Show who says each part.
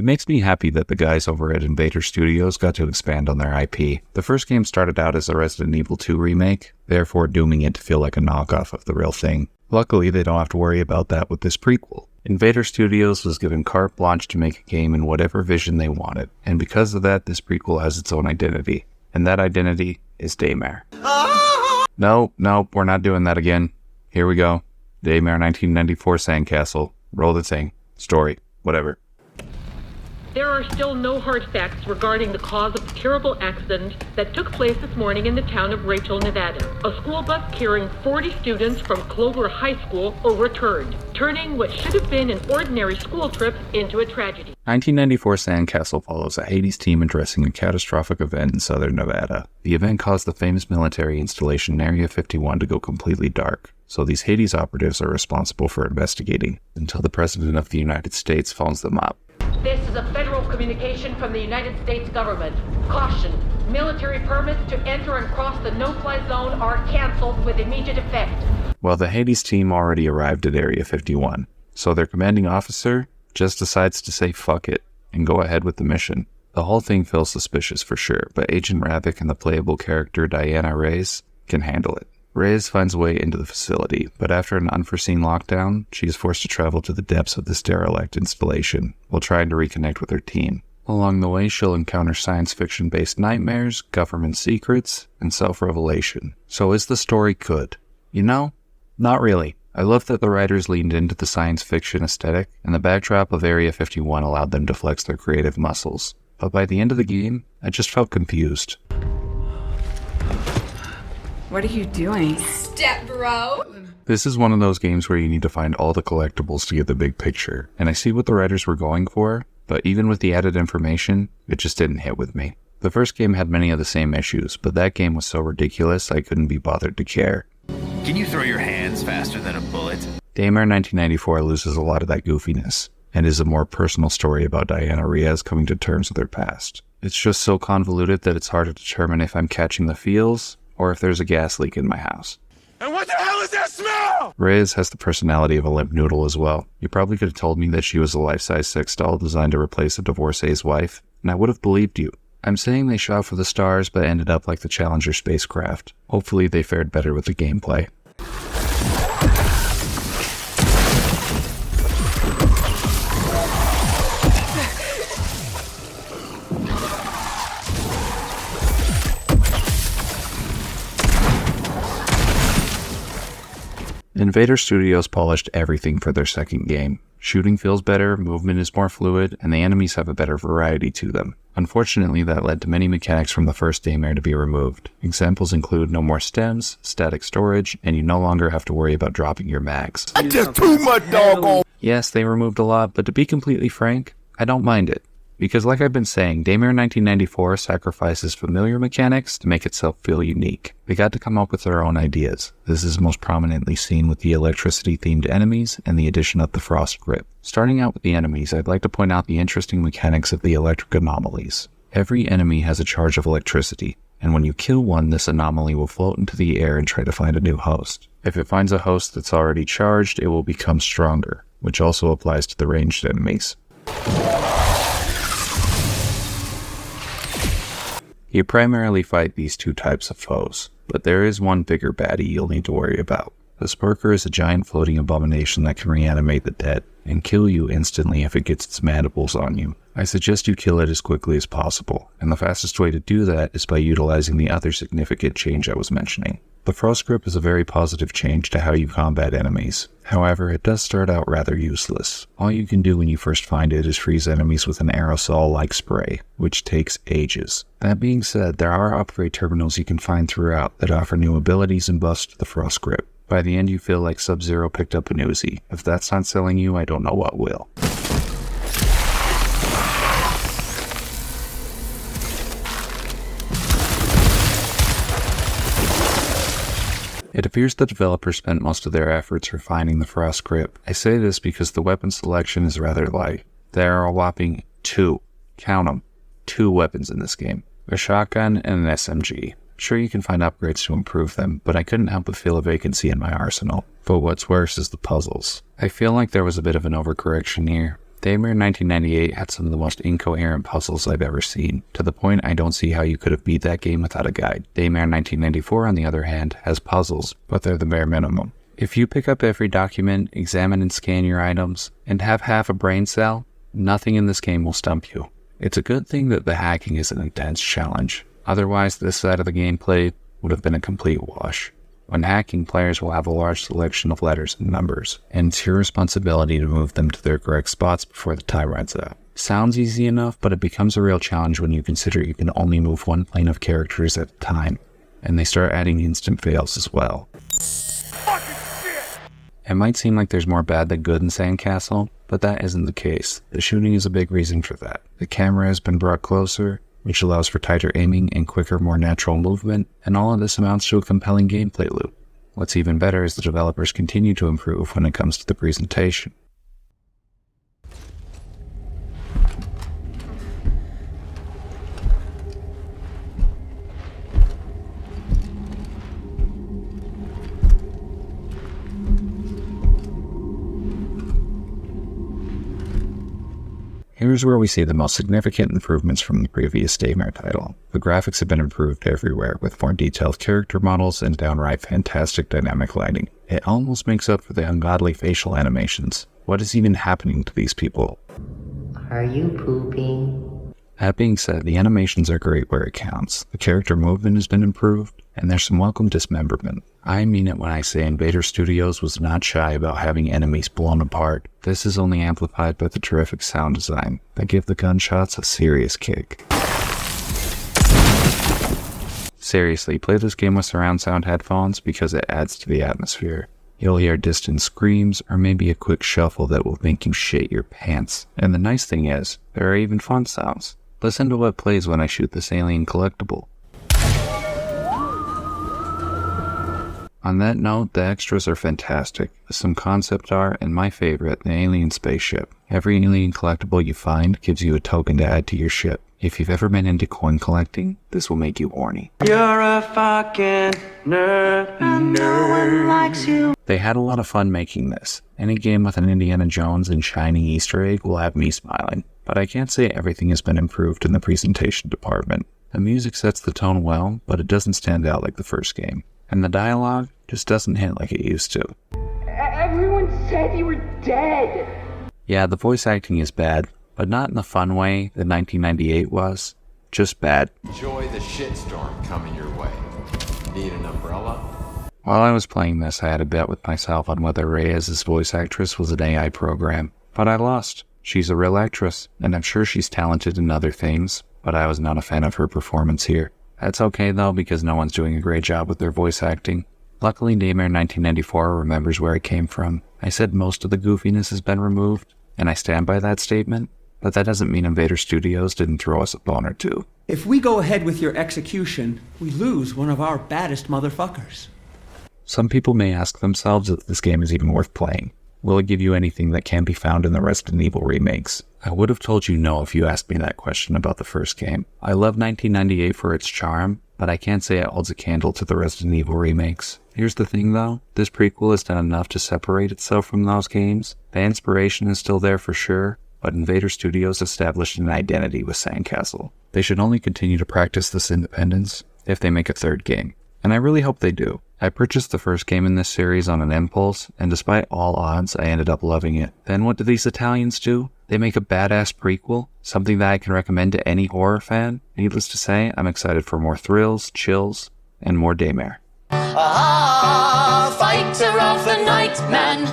Speaker 1: makes me happy that the guys over at Invader Studios got to expand on their IP. The first game started out as a Resident Evil 2 remake, therefore dooming it to feel like a knockoff of the real thing. Luckily, they don't have to worry about that with this prequel. Invader Studios was given carte blanche to make a game in whatever vision they wanted, and because of that, this prequel has its own identity. And that identity is Daymare. No, we're not doing that again. Here we go. Daymare 1994 Sandcastle. Roll the thing. Story. Whatever.
Speaker 2: There are still no hard facts regarding the cause of the terrible accident that took place this morning in the town of Rachel, Nevada. A school bus carrying 40 students from Clover High School overturned, turning what should have been an ordinary school trip into a tragedy.
Speaker 1: 1994 Sandcastle follows a Hades team addressing a catastrophic event in southern Nevada. The event caused the famous military installation in Area 51 to go completely dark, so these Hades operatives are responsible for investigating, until the President of the United States phones them up.
Speaker 2: This is a federal communication from the United States government. Caution, military permits to enter and cross the no-fly zone are canceled with immediate effect.
Speaker 1: Well, the Hades team already arrived at Area 51, so their commanding officer just decides to say fuck it and go ahead with the mission. The whole thing feels suspicious for sure, but Agent Ravik and the playable character Diana Reyes can handle it. Reyes finds a way into the facility, but after an unforeseen lockdown, she is forced to travel to the depths of this derelict installation while trying to reconnect with her team. Along the way, she'll encounter science fiction-based nightmares, government secrets, and self-revelation. So is the story good? You know, not really. I love that the writers leaned into the science fiction aesthetic, and the backdrop of Area 51 allowed them to flex their creative muscles. But by the end of the game, I just felt confused.
Speaker 3: What are you doing?
Speaker 4: Step bro!
Speaker 1: This is one of those games where you need to find all the collectibles to get the big picture, and I see what the writers were going for, but even with the added information, it just didn't hit with me. The first game had many of the same issues, but that game was so ridiculous I couldn't be bothered to care.
Speaker 5: Can you throw your hands faster than a bullet?
Speaker 1: Daymare 1994 loses a lot of that goofiness, and is a more personal story about Diana Reyes coming to terms with her past. It's just so convoluted that it's hard to determine if I'm catching the feels, or if there's a gas leak in my house.
Speaker 5: And what the hell is that smell?
Speaker 1: Reyes has the personality of a limp noodle as well. You probably could have told me that she was a life-size sex doll designed to replace a divorcee's wife, and I would have believed you. I'm saying they shot for the stars but ended up like the Challenger spacecraft. Hopefully they fared better with the gameplay. Invader Studios polished everything for their second game. Shooting feels better, movement is more fluid, and the enemies have a better variety to them. Unfortunately, that led to many mechanics from the first Daymare to be removed. Examples include no more stems, static storage, and you no longer have to worry about dropping your mags.
Speaker 5: That's just too much, doggone!
Speaker 1: Yes, they removed a lot, but to be completely frank, I don't mind it. Because like I've been saying, Daymare 1994 sacrifices familiar mechanics to make itself feel unique. They got to come up with their own ideas. This is most prominently seen with the electricity-themed enemies and the addition of the frost grip. Starting out with the enemies, I'd like to point out the interesting mechanics of the electric anomalies. Every enemy has a charge of electricity, and when you kill one, this anomaly will float into the air and try to find a new host. If it finds a host that's already charged, it will become stronger, which also applies to the ranged enemies. You primarily fight these two types of foes, but there is one bigger baddie you'll need to worry about. The Spurker is a giant floating abomination that can reanimate the dead, and kill you instantly if it gets its mandibles on you. I suggest you kill it as quickly as possible, and the fastest way to do that is by utilizing the other significant change I was mentioning. The Frost Grip is a very positive change to how you combat enemies. However, it does start out rather useless. All you can do when you first find it is freeze enemies with an aerosol-like spray, which takes ages. That being said, there are upgrade terminals you can find throughout that offer new abilities and buffs to the Frost Grip. By the end you feel like Sub-Zero picked up an Uzi. If that's not selling you, I don't know what will. It appears the developers spent most of their efforts refining the Frost Grip. I say this because the weapon selection is rather light. There are a whopping 2, count them, 2 weapons in this game. A shotgun and an SMG. Sure, you can find upgrades to improve them, but I couldn't help but feel a vacancy in my arsenal. But what's worse is the puzzles. I feel like there was a bit of an overcorrection here. Daymare 1998 had some of the most incoherent puzzles I've ever seen, to the point I don't see how you could have beat that game without a guide. Daymare 1994, on the other hand, has puzzles, but they're the bare minimum. If you pick up every document, examine and scan your items, and have half a brain cell, nothing in this game will stump you. It's a good thing that the hacking is an intense challenge. Otherwise, this side of the gameplay would have been a complete wash. When hacking, players will have a large selection of letters and numbers, and it's your responsibility to move them to their correct spots before the time runs out. Sounds easy enough, but it becomes a real challenge when you consider you can only move one plane of characters at a time, and they start adding instant fails as well. It might seem like there's more bad than good in Sandcastle, but that isn't the case. The shooting is a big reason for that. The camera has been brought closer, which allows for tighter aiming and quicker, more natural movement, and all of this amounts to a compelling gameplay loop. What's even better is the developers continue to improve when it comes to the presentation. Here's where we see the most significant improvements from the previous Daymare title. The graphics have been improved everywhere, with more detailed character models and downright fantastic dynamic lighting. It almost makes up for the ungodly facial animations. What is even happening to these people?
Speaker 4: Are you pooping?
Speaker 1: That being said, the animations are great where it counts. The character movement has been improved, and there's some welcome dismemberment. I mean it when I say Invader Studios was not shy about having enemies blown apart. This is only amplified by the terrific sound design that give the gunshots a serious kick. Seriously, play this game with surround sound headphones because it adds to the atmosphere. You'll hear distant screams or maybe a quick shuffle that will make you shit your pants. And the nice thing is, there are even fun sounds. Listen to what plays when I shoot this alien collectible. On that note, the extras are fantastic. Some concept art, and my favorite, the alien spaceship. Every alien collectible you find gives you a token to add to your ship. If you've ever been into coin collecting, this will make you horny.
Speaker 6: You're a fucking nerd, and no one likes you.
Speaker 1: They had a lot of fun making this. Any game with an Indiana Jones and shiny Easter egg will have me smiling. But I can't say everything has been improved in the presentation department. The music sets the tone well, but it doesn't stand out like the first game. And the dialogue just doesn't hit like it used to.
Speaker 2: Everyone said you were dead.
Speaker 1: Yeah, the voice acting is bad, but not in the fun way that 1998 was. Just bad.
Speaker 7: Enjoy the shitstorm coming your way. Need an umbrella?
Speaker 1: While I was playing this, I had a bet with myself on whether Reyes' voice actress was an AI program, but I lost. She's a real actress, and I'm sure she's talented in other things, but I was not a fan of her performance here. That's okay though, because no one's doing a great job with their voice acting. Luckily, Daymare 1994 remembers where it came from. I said most of the goofiness has been removed, and I stand by that statement, but that doesn't mean Invader Studios didn't throw us a bone or two.
Speaker 8: If we go ahead with your execution, we lose one of our baddest motherfuckers.
Speaker 1: Some people may ask themselves if this game is even worth playing. Will it give you anything that can't be found in the Resident Evil remakes? I would have told you no if you asked me that question about the first game. I love 1998 for its charm, but I can't say it holds a candle to the Resident Evil remakes. Here's the thing though, this prequel has done enough to separate itself from those games. The inspiration is still there for sure, but Invader Studios established an identity with Sandcastle. They should only continue to practice this independence if they make a third game. And I really hope they do. I purchased the first game in this series on an impulse, and despite all odds, I ended up loving it. Then what do these Italians do? They make a badass prequel, something that I can recommend to any horror fan. Needless to say, I'm excited for more thrills, chills, and more Daymare.
Speaker 6: Fighter of the night, man.